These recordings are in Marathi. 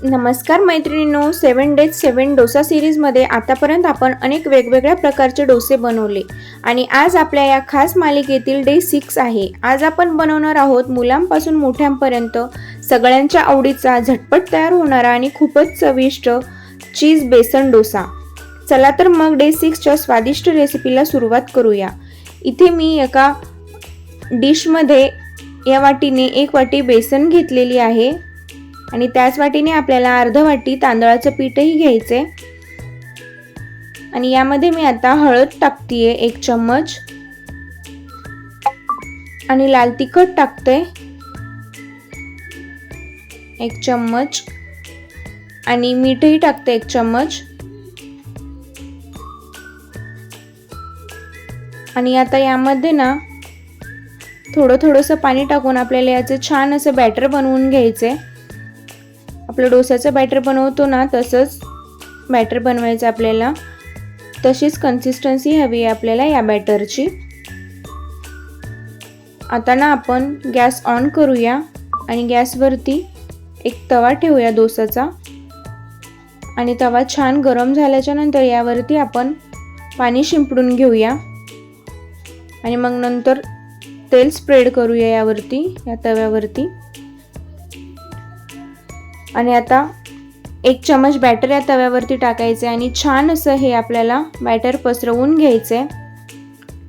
नमस्कार मैत्रिणींनो, 7 डेज 7 डोसा सिरीजमध्ये आतापर्यंत आपण अनेक वेगवेगळ्या प्रकारचे डोसे बनवले आणि आज आपल्या या खास मालिकेतील डे 6 आहे। आज आपण बनवणार आहोत मुलांपासून मोठ्यांपर्यंत सगळ्यांच्या आवडीचा झटपट तयार होणारा आणि खूपच चविष्ट चीज बेसन डोसा। चला तर मग डे 6 च्या स्वादिष्ट रेसिपीला सुरुवात करूया। इथे मी एका डिशमध्ये या वाटीने 1 वाटी बेसन घेतलेली आहे आणि त्याच वाटीने आपल्याला अर्धा वाटी तांदळाचं पीठही घ्यायचे आणि यामध्ये मी आता हळद टाकतेय 1 चम्मच आणि लाल तिखट टाकते 1 चम्मच आणि मीठही टाकते 1 चम्मच आणि आता यामध्ये ना थोडंसं पाणी टाकून आपल्याला याचे छान असं बॅटर बनवून घ्यायचे। आपलं डोसाचं बॅटर बनवतो ना तसंच बॅटर बनवायचं आपल्याला, तशीच कन्सिस्टन्सी हवी आहे आपल्याला या बॅटरची। आता ना आपण गॅस ऑन करूया आणि गॅसवरती एक तवा ठेवूया डोसाचा आणि तवा छान गरम झाल्याच्या नंतर यावरती आपण पाणी शिंपडून घेऊया आणि मग नंतर तेल स्प्रेड करूया यावरती, या तव्यावरती आणि आता 1 चम्मच बॅटर या तव्यावरती टाकायचे आणि छान असं हे आपल्याला बॅटर पसरवून घ्यायचे।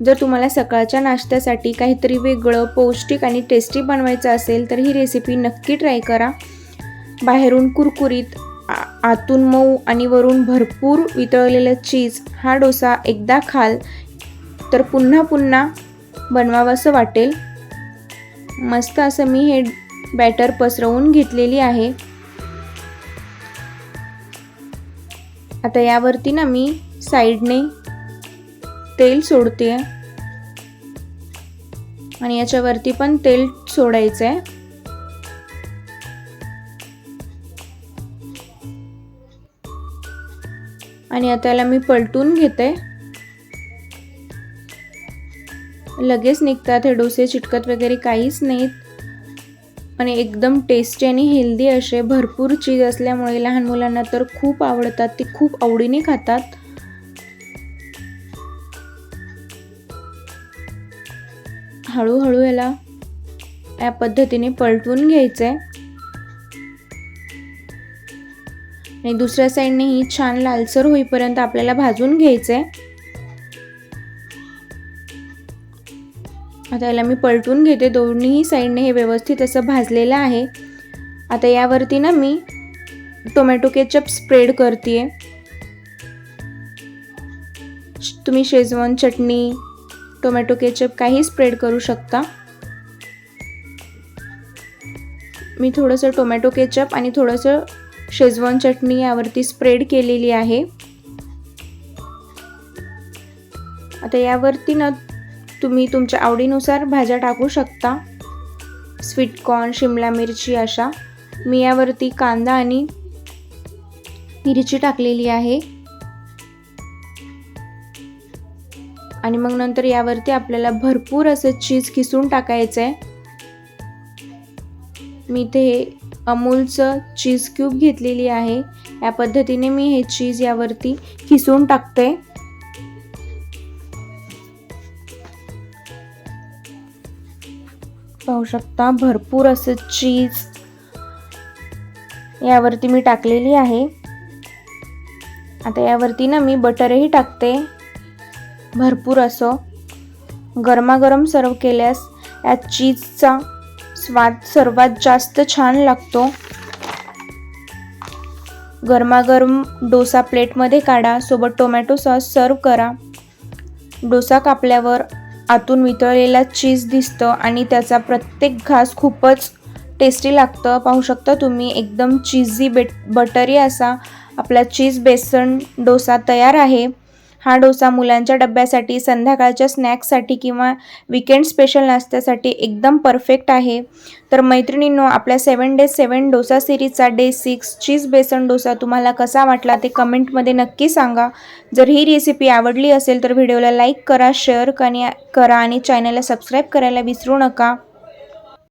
जर तुम्हाला सकाळच्या नाश्त्यासाठी काहीतरी वेगळं पौष्टिक आणि टेस्टी बनवायचं असेल तर ही रेसिपी नक्की ट्राय करा। बाहेरून कुरकुरीत, आतून मऊ आणि वरून भरपूर वितळलेलं चीज हा डोसा एकदा खाल तर पुन्हा पुन्हा बनवावंसं वाटेल। मस्त असं मी हे बॅटर पसरवून घेतलेली आहे। आता यावरती ना मी साइडने तेल सोडते आणि याच्यावरती पण तेल सोडायचं आहे आणि आता याला मी पलटून घेते। लगेच निघतात हे डोसे, चिटकत वगैरे काहीच नाहीत आणि एकदम टेस्टी आणि हेल्दी असे, भरपूर चीज असल्यामुळे लहान मुलांना तर खूप आवडतात, ते खूप आवडीने खातात। हळूहळू याला या पद्धतीने पलटून घ्यायचंय आणि दुसऱ्या साईडने ही छान लालसर होईपर्यंत आपल्याला भाजून घ्यायचंय। आता याला मी पलटून घेते, दोन्ही साइडने हे व्यवस्थित असं भाजलेलं आहे। आता यावरती ना मी टोमॅटो केचप स्प्रेड करतेय। तुम्ही शेजवान चटणी, टोमॅटो केचप काही स्प्रेड करू शकता। मी थोडंसं टोमॅटो केचप आणि थोडंसं शेजवान चटणी यावरती स्प्रेड केलेली आहे। आता यावरती ना तुम्ही तुमच्या आवडीनुसार भाज्या टाकू शकता, स्वीट कॉर्न, शिमला मिरची अशा। मी यावरती कांदा आणि मिरची टाकलेली आहे आणि मग नंतर यावरती आपल्याला भरपूर असं चीज खिसून टाकायचं आहे। मी इथे अमूलचं चीज क्यूब घेतलेली आहे, या पद्धतीने मी हे चीज यावरती खिसून टाकते। पाहू शकता भरपूर असं चीज यावरती मी टाकलेली आहे। आता यावरती ना मी बटरही टाकते भरपूर असं। गरमागरम सर्व केल्यास या चीजचा स्वाद सर्वात जास्त छान लागतो। गरमागरम डोसा प्लेटमध्ये काढा, सोबत टोमॅटो सॉस सर्व करा। डोसा कापल्यावर आतून वितळलेला चीज दिसतं आणि त्याचा प्रत्येक घास खूपच टेस्टी लागतं। पाहू शकता तुम्ही एकदम चीजी बटरी असा आपला चीज बेसन डोसा तयार आहे। हा डोसा मुलांच्या डब्यासाठी, संध्याकाळच्या स्नॅक्ससाठी किंवा वीकेंड स्पेशल नाश्त्यासाठी एकदम परफेक्ट आहे। तर मैत्रिणींनो, आपल्या 7 डेज 7 डोसा सिरीजचा डे 6 चीज बेसन डोसा तुम्हाला कसा वाटला ते कमेंटमध्ये नक्की सांगा। जर ही रेसिपी आवडली असेल तर व्हिडिओला लाईक करा, शेअर करा आणि चॅनलला सबस्क्राईब करायला विसरू नका।